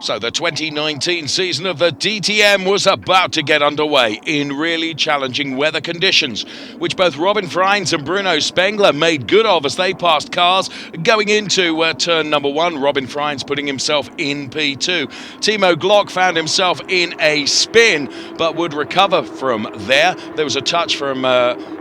So the 2019 season of the DTM was about to get underway in really challenging weather conditions, which both Robin Freins and Bruno Spengler made good of as they passed cars going into turn number one. Robin Freins putting himself in P2. Timo Glock found himself in a spin, but would recover from there. There was a touch from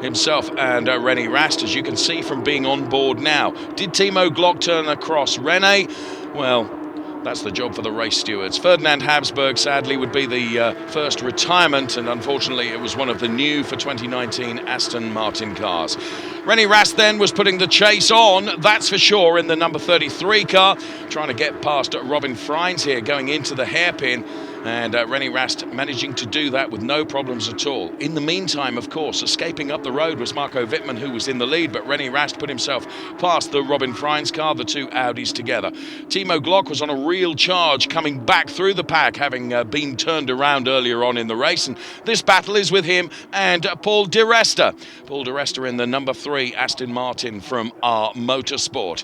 himself and René Rast, as you can see from being on board now. Did Timo Glock turn across René? Well, that's the job for the race stewards. Ferdinand Habsburg, sadly, would be the first retirement, and unfortunately it was one of the new for 2019 Aston Martin cars. René Rast then was putting the chase on, that's for sure, in the number 33 car, trying to get past Robin Freins here, going into the hairpin, and René Rast managing to do that with no problems at all. In the meantime, of course, escaping up the road was Marco Wittmann, who was in the lead, but René Rast put himself past the Robin Freins car, the two Audis together. Timo Glock was on a real charge, coming back through the pack, having been turned around earlier on in the race, and this battle is with him and Paul di Resta. Paul di Resta in the number 3 Aston Martin from R Motorsport.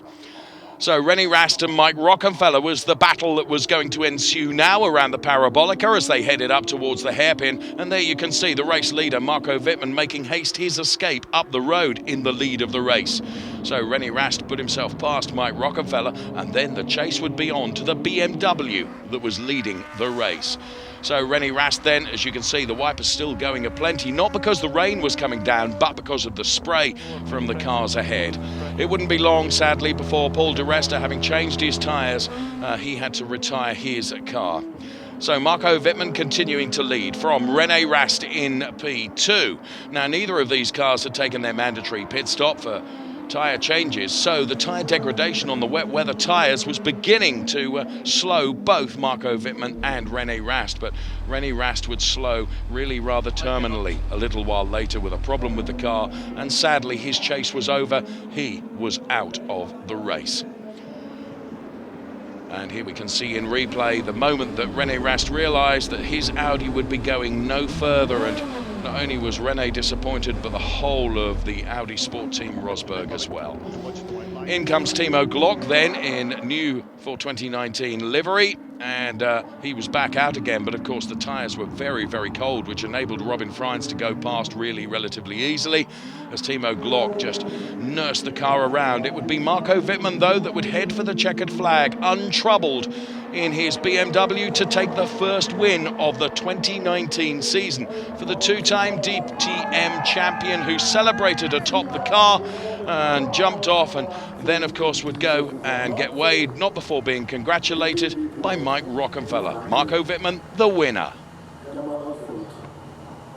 So René Rast and Mike Rockenfeller was the battle that was going to ensue now around the Parabolica as they headed up towards the hairpin. And there you can see the race leader, Marco Wittmann, making haste his escape up the road in the lead of the race. So René Rast put himself past Mike Rockenfeller, and then the chase would be on to the BMW that was leading the race. So René Rast then, as you can see, the wipers still going aplenty, not because the rain was coming down, but because of the spray from the cars ahead. It wouldn't be long, sadly, before Paul di Resta, having changed his tyres, he had to retire his car. So Marco Wittmann continuing to lead from René Rast in P2. Now, neither of these cars had taken their mandatory pit stop for tyre changes, so the tyre degradation on the wet weather tyres was beginning to slow both Marco Wittmann and René Rast, but René Rast would slow really rather terminally a little while later with a problem with the car, and sadly his chase was over. He was out of the race. And here we can see in replay the moment that René Rast realised that his Audi would be going no further, and not only was René disappointed, but the whole of the Audi Sport Team Rosberg as well. In comes Timo Glock then in new for 2019 livery, and he was back out again, but of course the tyres were very, very cold, which enabled Robin Freins to go past really relatively easily as Timo Glock just nursed the car around. It would be Marco Wittmann, though, that would head for the checkered flag, untroubled in his BMW, to take the first win of the 2019 season for the two-time DTM champion, who celebrated atop the car and jumped off, and then of course would go and get weighed, not before being congratulated by Mike Rockenfeller. Marco Wittmann, the winner.